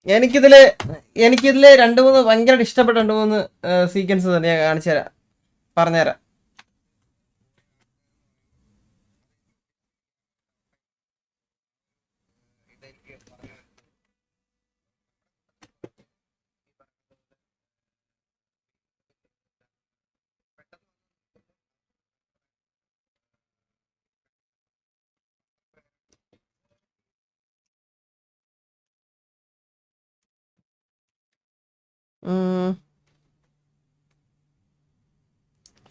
എനിക്കിതില് എനിക്കിതില് രണ്ട് മൂന്ന് ഭയങ്കരമായിട്ട് ഇഷ്ടപ്പെട്ട രണ്ട് മൂന്ന് സീക്വൻസ് തന്നെ ഞാൻ കാണിച്ചു തരാം, പറഞ്ഞുതരാം.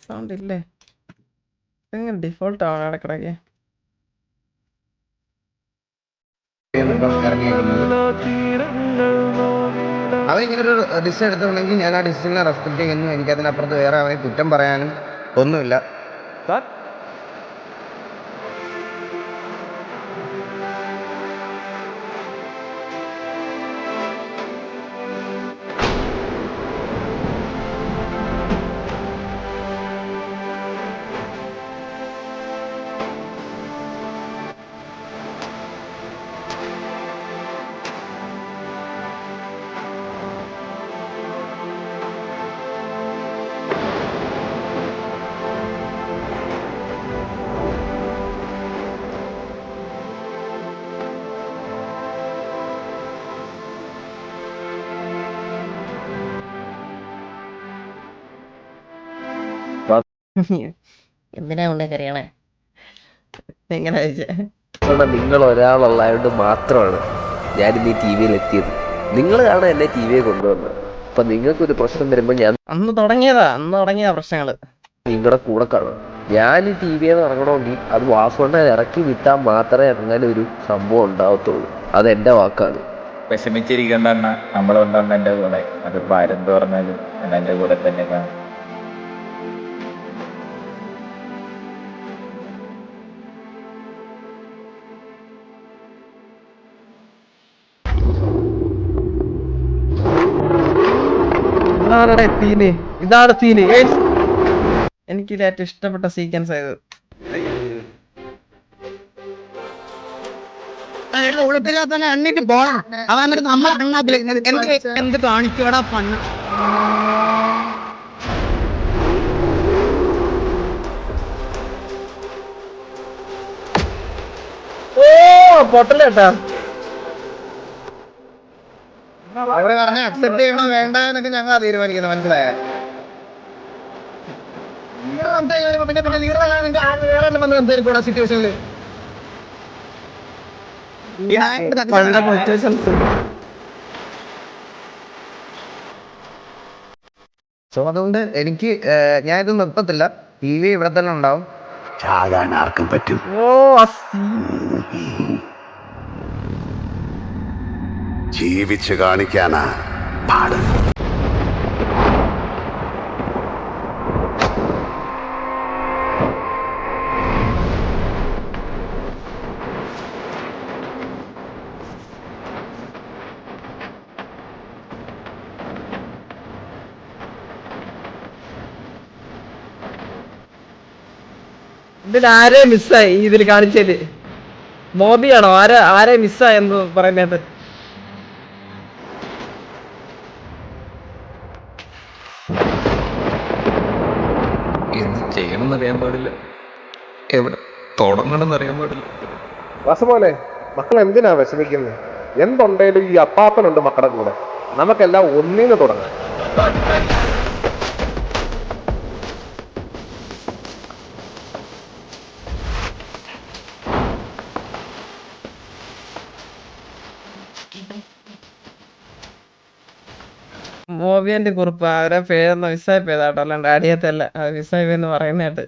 സൗണ്ട് ഇല്ലേ? എങ്ങനെ ഡിഫോൾട്ട് ആവണം ഇടക്കിടക്ക്? അവൻ ഇങ്ങനെ ഒരു ഡിസിഷൻ എടുത്തിട്ടുണ്ടെങ്കിൽ ഞാൻ ആ ഡിസിഷനെ റെസ്പെക്ട് ചെയ്യുന്നു. എനിക്കതിനപ്പുറത്ത് വേറെ അവനെ കുറ്റം പറയാനും ഒന്നുമില്ല. എന്തിനാ കൊണ്ട് കറിയണേ? എങ്ങനെ നിങ്ങൾ ഒരാളുള്ളതുകൊണ്ട് മാത്രമാണ് ഞാനിന്ന് ഈ ടി വിയിൽ എത്തിയത്. നിങ്ങൾ കാണാൻ എന്നെ ടി വിയെ കൊണ്ടുവന്നത്. അപ്പൊ നിങ്ങൾക്കൊരു പ്രശ്നം വരുമ്പോൾ ഞാൻ അന്ന് തുടങ്ങിയതാ പ്രശ്നങ്ങള്. നിങ്ങളുടെ കൂടെ കാണും. ഞാൻ ഈ ടി വിയിൽ ഇറങ്ങണമെങ്കിൽ അത് വാസുണ്ണ ഇറക്കി വിട്ടാൽ മാത്രമേ അങ്ങനെ ഒരു സംഭവം ഉണ്ടാവത്തുള്ളൂ. അതെന്റെ വാക്കാണ്. വിഷമിച്ചിരിക്കേണ്ട അണ്ണ, നമ്മളുണ്ടെന്ന് എൻ്റെ കൂടെ. അതിപ്പോൾ ആരെന്ത് പറഞ്ഞാലും ഞാൻ എൻ്റെ കൂടെ തന്നെ കാണും. ഇതാണ് സീന്. എനിക്ക് ഏറ്റവും ഇഷ്ടപ്പെട്ട സീക്വൻസ് ആയത്. എന്ത് കാണിക്കടാ പണ്ണ. ഓ പൊട്ടലേട്ടാ. അവരെ പറഞ്ഞ അക്സെപ്റ്റ് ചെയ്യണോ വേണ്ട എന്നൊക്കെ ഞങ്ങൾ തീരുമാനിക്കുന്നത്, മനസ്സിലായ? സിറ്റുവേഷനില് സോ അതുകൊണ്ട് എനിക്ക് ഞാനിത് നിർത്തത്തില്ല. ടി വി ഇവിടെ തന്നെ ഉണ്ടാവും. ചാകാൻ ആർക്കും പറ്റും. ജീവിച്ച് കാണിക്കാനാ പാട്. ഇതിലാരെ മിസ്സായി ഇതിൽ കാണിച്ചത്? മോദിയാണോ? ആരെ മിസ്സായെന്ന് പറയുന്നത്? എന്ത് ചെയ്യണമെന്ന് അറിയാൻ പാടില്ല, എവിടെ തുടങ്ങണമെന്ന് അറിയാൻ പാടില്ല. വാസുമോനെ, മക്കൾ എന്തിനാ വിഷമിക്കുന്നത്? എന്തുണ്ടേലും ഈ അപ്പാപ്പനുണ്ട് മക്കളുടെ കൂടെ. നമുക്കെല്ലാം ഒന്നിന്ന് തുടങ്ങാം. മോബിയന്റെ കുറിപ്പ് അവരെ പേരൊന്ന് മിസ്സായി പോയതാട്ടോ, അല്ലാണ്ട് അടിയത്തല്ല, മിസ്സായി പോയെന്ന് പറയുന്നതായിട്ട്.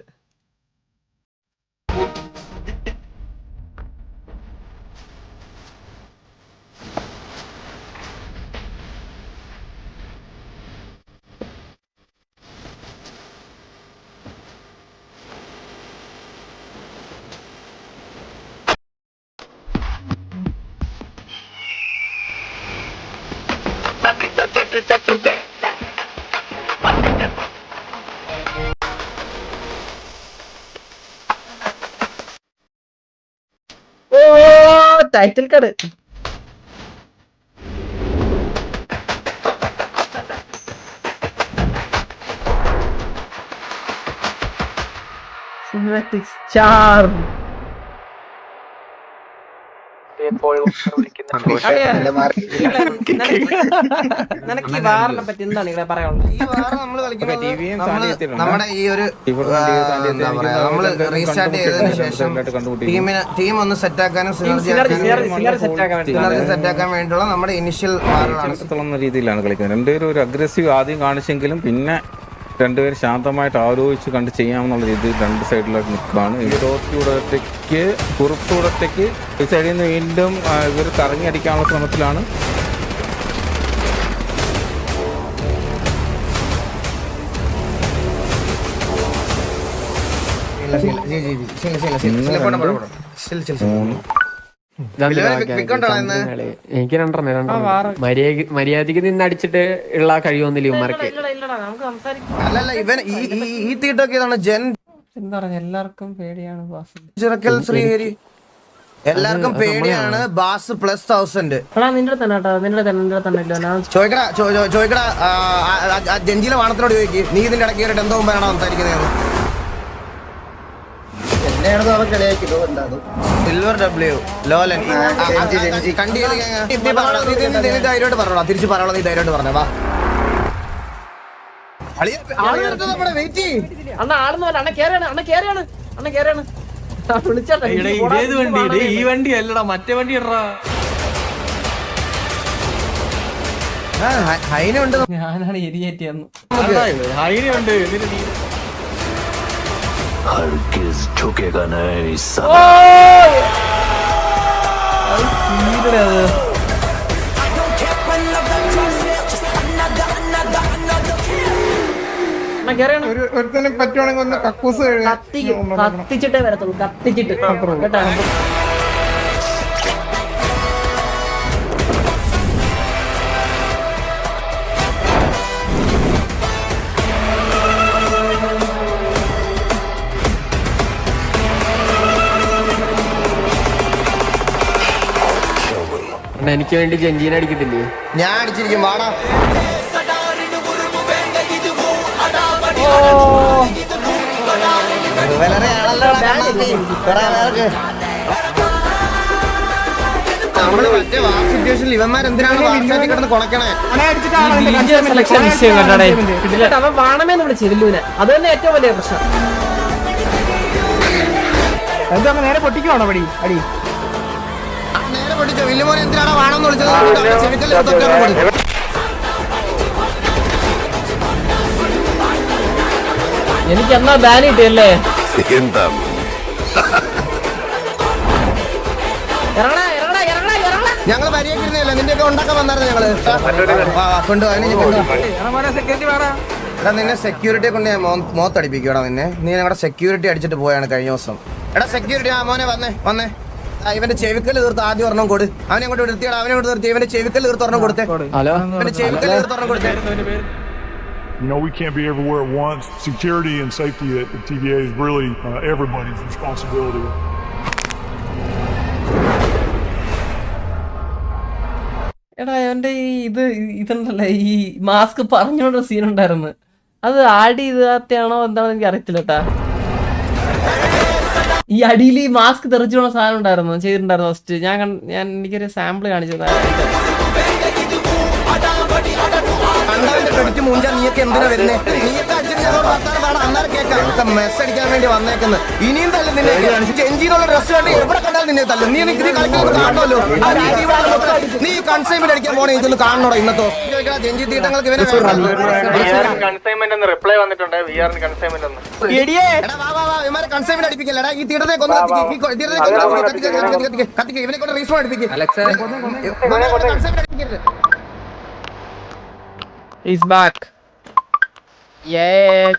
ഓ ടൈറ്റിൽ കാർഡ്. Dramatic charm. നിനക്ക് ഈ വാറിനെ പറ്റി എന്താണ് ഇവിടെ പറയാനുള്ളത്? ഈ വാർ നമ്മൾ കളിക്കുന്നത് നമ്മുടെ ഈ ഒരു എന്താ പറയാ, നമ്മള് റീസ്റ്റാർട്ട് ചെയ്തതിനു ശേഷം ടീം ഒന്ന് സെറ്റ് ആക്കാനും സെറ്റ് ആക്കാൻ വേണ്ടിയുള്ള നമ്മുടെ ഇനിഷ്യൽ വാറുകളാണ് രീതിയിലാണ് കളിക്കുന്നത്. രണ്ടുപേരും ഒരു അഗ്രസീവ് ആദ്യം കാണിച്ചെങ്കിലും പിന്നെ രണ്ടുപേരും ശാന്തമായിട്ട് ആലോചിച്ച് കണ്ട് ചെയ്യാമെന്നുള്ള രീതിയിൽ രണ്ട് സൈഡിലായിട്ട് നിൽക്കുകയാണ്. ഇവരോടത്തേക്ക് കുറുപ്പൂടത്തേക്ക് ഈ സൈഡിൽ നിന്ന് വീണ്ടും ഇവർ കറങ്ങി അടിക്കാനുള്ള ശ്രമത്തിലാണ്. എനിക്ക് മര്യാദക്ക് നിന്ന് അടിച്ചിട്ട് ഉള്ള കഴിവൊന്നുമില്ല ഇവന്മാർക്ക്. അല്ലല്ല, ഇവൻ ഈ തീട്ടൊക്കെ ഇതാണ് ജെൻ എന്താ പറയാ, എല്ലാവർക്കും പേടിയാണ് ചിറക്കൽ ശ്രീഹരി, എല്ലാവർക്കും പേടിയാണ്. ബാസ് പ്ലസ് 1000. നിന്റെ തന്നെ കേട്ടോ, നിന്റെ തന്നെ ചോദിക്കടാ ജഞ്ചിയിലെ വാണത്തിനോട് ചോദിക്ക്, നീ ഇതിന്റെ ഇടയ്ക്ക് കയറിയിട്ട് എന്തോ മുമ്പാണോ സംസാരിക്കുന്നത്? സിൽവർ ഡബ്ല്യു ലോലൻ ധൈര്യമായിട്ട് പറഞ്ഞോളാ, തിരിച്ച് പറയണോ, നീ ധൈര്യമായിട്ട് പറഞ്ഞ വാ. വെയിറ്റ് അണ്ണ ആടുന്നവല്ല, അണ്ണ കേറിയാണ് വിളിച്ചാട്ടെ. ഈ വണ്ടി അല്ലടാ, മറ്റേ വണ്ടി ഇടറാ. ഹൈനുണ്ട്, ഞാനാണ് എരിയേറ്റിയെന്ന്. ഹൈനുണ്ട്. ഒരുത്തനെ പറ്റുവാണെങ്കിൽ ഒന്ന് കക്കൂസ് കത്തിച്ചിട്ടേ വരത്തുള്ളൂ, കത്തിച്ചിട്ട് കേട്ടാ. എനിക്ക് വേണ്ടി ജഞ്ചീനെ അടിക്കത്തില്ലേ? ഞാൻ അടിച്ചിരിക്കും, വാടാ. നമ്മള് മറ്റേ വാർ സിറ്റുവേഷനിൽ ഇവന്മാരെന്തിനാണ് കിടന്ന് കൊണക്കണേ? അവൻ വാണമെന്ന് വിളിച്ചിരുന്നു, അത് തന്നെ ഏറ്റവും വലിയ പ്രശ്നം. നേരെ പൊട്ടിക്കുവാണോ പടി അടി? നേരെ പൊട്ടിച്ചോ. വില്ലുമോനെ എന്തിനാണ് വാണമെന്ന് വിളിച്ചത്? എനിക്ക് എന്നാ ബാൻ കിട്ടിയല്ലേ? എന്താ ഞങ്ങള് പരിഹരിക്കുന്നില്ല, നിന്റെയൊക്കെ ഉണ്ടാക്കാൻ വന്നായിരുന്നു ഞങ്ങള്. എടാ നിന്നെ സെക്യൂരിറ്റിയെ കൊണ്ട് ഞാൻ മോത്തടിപ്പിക്കൂടാ നിന്നെ. നീ ഞങ്ങളുടെ സെക്യൂരിറ്റി അടിച്ചിട്ട് പോയാണ് കഴിഞ്ഞ ദിവസം. എടാ സെക്യൂരിറ്റി, ആ മോനെ വന്നേ. ഇവന്റെ ചെവിക്കല് തീർത്ത് ആദ്യം ഒരെണ്ണം കൊടു. അവനെ കൊണ്ട് നിർത്തിയാടാ, അവനെ കൊണ്ട് നിർത്തി. ഇവന്റെ ചെവിക്കല് തീർത്ത് ഒരെണ്ണം കൊടുത്തേ. ഇവന്റെ ചെവിക്കല് തീർത്ത് ഒരെണ്ണം കൊടുത്തേ. You know, we can't be everywhere at once. Security and safety at TVA is really everybody's responsibility. എടാ എന്റെ ഈ ഇതുണ്ടല്ലേ, ഈ മാസ്ക് പറഞ്ഞോണ്ട സീൻ ഉണ്ടായിരുന്നു, അത് ആഡ് ചെയ്താത്താണോ എന്താണെന്ന് എനിക്ക് അറിയത്തില്ല കേട്ടാ. ഈ അടിയിൽ ഈ മാസ്ക് തെറിച്ചുള്ള സാധനം ഉണ്ടായിരുന്നു, ചെയ്തിട്ടുണ്ടായിരുന്നു ഫസ്റ്റ്. ഞാൻ എനിക്കൊരു സാമ്പിൾ കാണിച്ചു. നീയൊക്കെ എന്തിനാ വരുന്നേ? നീയൊക്കെ മെസ് അടിക്കാൻ വേണ്ടി വന്നേക്കുന്നത്. ഇനിയും തല്ലും നിന്നെ. ചെഞ്ചിനുള്ള ഡ്രസ് കണ്ട് എവിടെ കണ്ടാലും നിന്നെ തല്ലും. നീ കളിക്കുന്നത് കാണുമല്ലോ. നീ കൺസൈൻമെന്റ് അടിക്കാൻ പോണേ, ഇതൊന്ന് കാണണോടോ ഇന്നത്തോ. ചെഞ്ചി തീട്ടങ്ങൾക്ക് കൺസൈൻമെന്റ് റിപ്ലൈ വന്നിട്ടുണ്ട്. കൺസൈൻമെന്റ് അടിപ്പിക്കല്ലടാ. ഈ തീട്ടത്തെ കൊന്നു കത്തിക്ക്. ഇവനെ കൊണ്ട് റീസ്പോൺ അടിപ്പിക്കും. He's back. Yeah.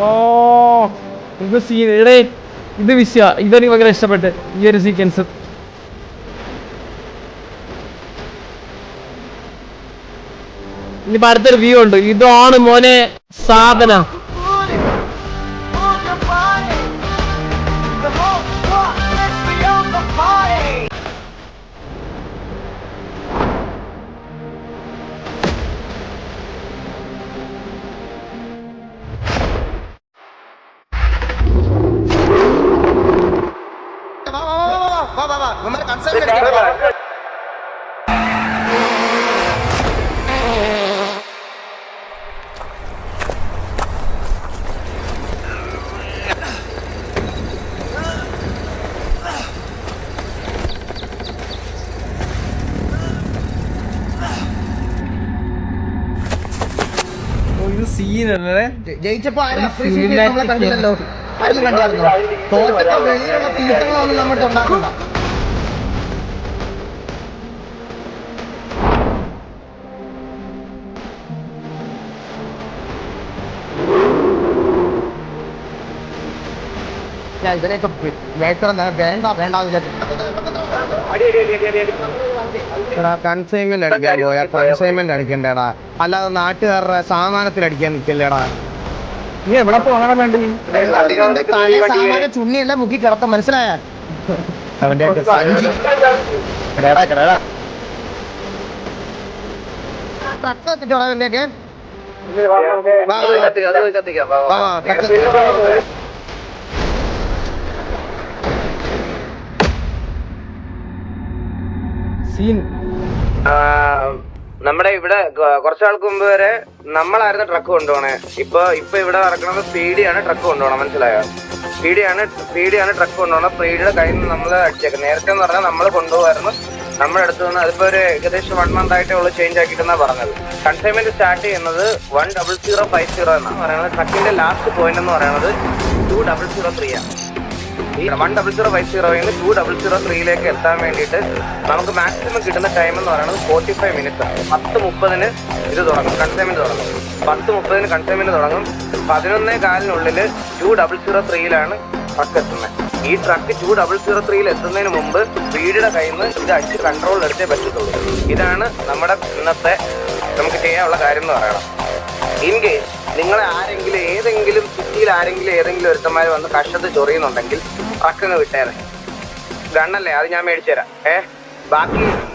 Oh, ഇത് സീൻ. ഇത് വിഷയ ഇതെനിക്ക് ഭയങ്കര ഇഷ്ടപ്പെട്ട് ഈ ഒരു സീക്വൻസ്. ഇനിയിപ്പോ അടുത്തൊരു വ്യൂ ഉണ്ട്. ഇതാണ് മോനെ സാധന. ഇത് സീനല്ലേ ജയിച്ചപ്പോ കണ്ടില്ലല്ലോ, ആരും കണ്ടായിരുന്നോ? തോറ്റപ്പോ വെളിയിലുള്ള തീർത്ഥങ്ങളൊന്നും നമ്മുടെ ഉണ്ടാക്കണ്ട. ഇതിനൊക്കെ വേണ്ട കൺസൈൻമെന്റ് അടിക്കാൻ പോയാ കൺസൈൻമെന്റ് അടിക്കണ്ടേടാ, അല്ലാതെ നാട്ടുകാരുടെ സാമാനത്തിൽ അടിക്കാൻ നിൽക്കില്ലേടാ. നീ എവിടെ പോകണം വേണ്ടി? ചുണ്ണിയല്ല മുക്കി കിടത്ത, മനസ്സിലായ? അവന്റെ സീൻ. നമ്മുടെ ഇവിടെ കുറച്ചാൾക്ക് മുമ്പ് വരെ നമ്മളായിരുന്നു ട്രക്ക് കൊണ്ടുപോണേ. ഇപ്പൊ ഇവിടെ നടക്കുന്നത് സ്പീഡിയാണ് ട്രക്ക് കൊണ്ടുപോകണം, മനസ്സിലായോ? സ്പീഡിയാണ് ട്രക്ക് കൊണ്ടുപോകണം. സ്പീഡിയുടെ കയ്യിൽ നിന്ന് നമ്മൾ അടിച്ചേക്കും. നേരത്തെ എന്ന് പറഞ്ഞാൽ നമ്മൾ കൊണ്ടുപോകായിരുന്നു, നമ്മുടെ അടുത്ത് നിന്ന്. അതിപ്പോ ഒരു ഏകദേശം 1 month ആയിട്ടേ ഉള്ളൂ ചേഞ്ച് ആക്കിയിട്ടെന്നാ പറഞ്ഞത്. കൺസൈൻമെന്റ് സ്റ്റാർട്ട് ചെയ്യുന്നത് 10050 എന്നാണ് പറയുന്നത്. ട്രക്കിന്റെ ലാസ്റ്റ് പോയിന്റ് എന്ന് പറയുന്നത് 2003 ആണ്. ഈ 10050 2003 എത്താൻ വേണ്ടിയിട്ട് നമുക്ക് മാക്സിമം കിട്ടുന്ന ടൈം എന്ന് പറയുന്നത് 45 minutes ആണ്. 10:30 ഇത് തുടങ്ങും, കൺസൈൻമെന്റ് തുടങ്ങും. 10:30 കൺസൈൻമെന്റ് തുടങ്ങും. 11:15 2003 ട്രക്ക് എത്തുന്നത്. ഈ ട്രക്ക് 2003 എത്തുന്നതിന് മുമ്പ് സ്പീഡിയുടെ കയ്യിൽ നിന്ന് ഇത് അടിച്ച് കൺട്രോൾ എടുത്തേ പറ്റത്തുള്ളൂ. ഇതാണ് നമ്മുടെ ഇന്നത്തെ നമുക്ക് ചെയ്യാനുള്ള കാര്യം എന്ന് പറയണം. ഇൻ കേസ് നിങ്ങളെ ആരെങ്കിലും ഏതെങ്കിലും സിറ്റിയിൽ ഏതെങ്കിലും ഒരുത്തന്മാർ വന്ന് കഷത്ത് ചൊറിയുന്നുണ്ടെങ്കിൽ ട്രക്കങ്ങ് വിട്ടേരെ. ഗണ്ണല്ലേ, അത് ഞാൻ മേടിച്ചു തരാം.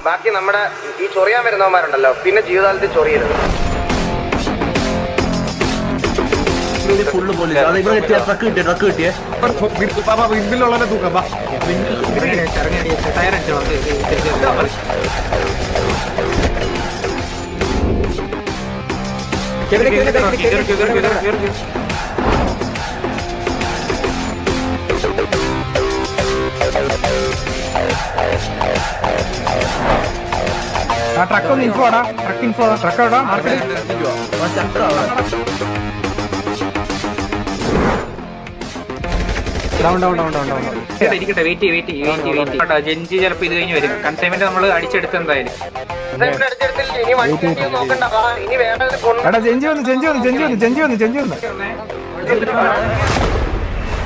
ബാക്കി നമ്മുടെ ഈ ചൊറിയാൻ വരുന്നവന്മാരുണ്ടല്ലോ, പിന്നെ ജീവിതകാലത്തിൽ ചൊറിയരുത്. ഇതിലുള്ളവരെ തൂക്കാം. ട്രക്ക് ഒന്ന് ഇൻഫോ ആടാ, ട്രക്ക് ആടാ. ജെൻജി ചിലപ്പോ ഇത് കഴിഞ്ഞ് വരും. കൺസൈൻമെന്റ് നമ്മൾ അടിച്ചെടുത്ത് എന്തായാലും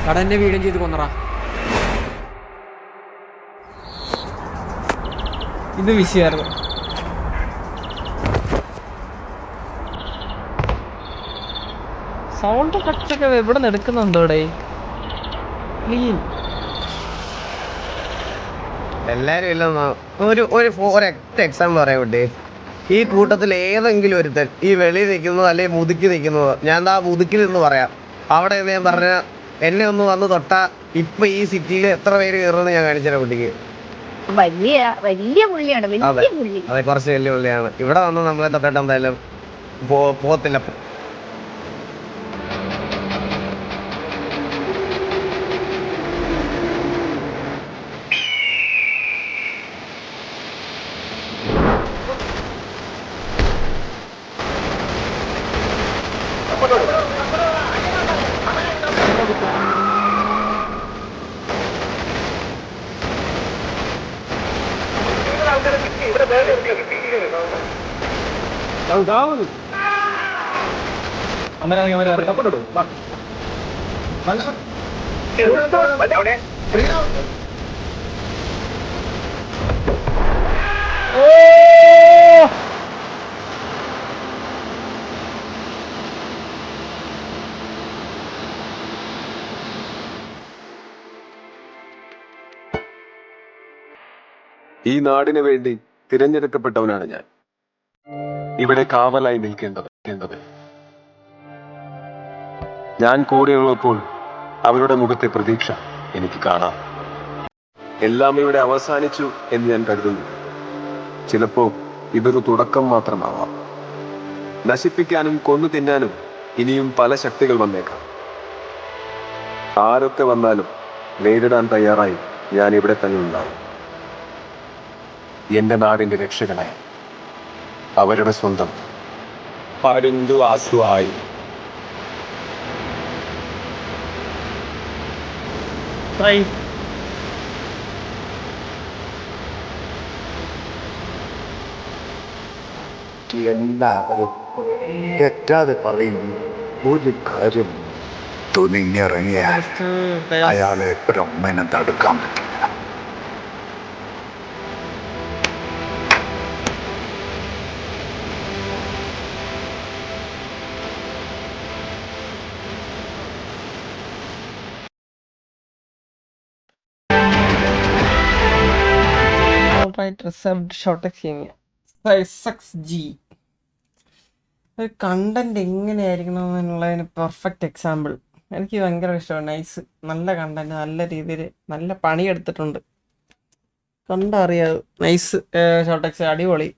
കടന്റെ വീടും ചെയ്ത് കൊന്നറാ. ഇത് വിഷയമായിരുന്നു. സൗണ്ട് കട്ടൊക്കെ എവിടെ നിന്ന് എടുക്കുന്നുണ്ടോടെ? ക്ലീൻ. എല്ലാരും ഇല്ലെന്നോ ഒരൊറ്റ എക്സാമ്പിൾ പറയാൻ വേണ്ടി, ഈ കൂട്ടത്തിൽ ഏതെങ്കിലും ഒരുത്തൻ ഈ വെളിയിൽ നിൽക്കുന്നതോ അല്ലെങ്കിൽ മുതുക്കി നിൽക്കുന്നതോ, ഞാൻ എന്താ മുതുക്കിൽ നിന്ന് പറയാം, അവിടെ ഞാൻ പറഞ്ഞ എന്നെ ഒന്ന് വന്ന് തൊട്ടാ ഇപ്പൊ ഈ സിറ്റിയിൽ എത്ര പേര് കയറുമെന്ന് ഞാൻ കാണിച്ചുതരാം കുട്ടിക്ക്. വലിയ പുള്ളിയാണ്. അതെ, കുറച്ച് വലിയ പുള്ളിയാണ്. ഇവിടെ വന്ന് നമ്മളെ തൊട്ടിട്ട് എന്തായാലും പോകത്തില്ല. ഈ നാടിന് വേണ്ടി തിരഞ്ഞെടുക്കപ്പെട്ടവനാണ് ഞാൻ. ഇവിടെ കാവലായി നിൽക്കേണ്ടത്. ഞാൻ കൂടെയുള്ളപ്പോൾ അവരുടെ മുഖത്തെ പ്രതീക്ഷ എനിക്ക് കാണാം. എല്ലാം ഇവിടെ അവസാനിച്ചു എന്ന് ഞാൻ കരുതുന്നു. ചിലപ്പോ ഇതൊരു തുടക്കം മാത്രമാവാം. നശിപ്പിക്കാനും കൊന്നു തിന്നാനും ഇനിയും പല ശക്തികൾ വന്നേക്കാം. ആരൊക്കെ വന്നാലും നേരിടാൻ തയ്യാറായി ഞാൻ ഇവിടെ തന്നെ ഉണ്ടാവും. എന്റെ നാടിന്റെ രക്ഷകനായി, അവരുടെ സ്വന്തം പരുന്തു ആസുവായി. എല്ലാവരും തെറ്റാതെ പറയുന്നു ഒരു കാര്യം, തുനിഞ്ഞിറങ്ങിയാൽ അയാളെ ഒരൊമ്മനെ തടുക്കാൻ പറ്റില്ല. ഒരു കണ്ടന്റ് എങ്ങനെയായിരിക്കണം എന്നുള്ളതിന് പെർഫെക്റ്റ് എക്സാമ്പിൾ. എനിക്ക് ഭയങ്കര ഇഷ്ടമാണ്. നൈസ്, നല്ല കണ്ടന്റ്, നല്ല രീതിയിൽ നല്ല പണിയെടുത്തിട്ടുണ്ട്, കണ്ടറിയാതെ. നൈസ് ഷോർട്ടെക്സ്, അടിപൊളി.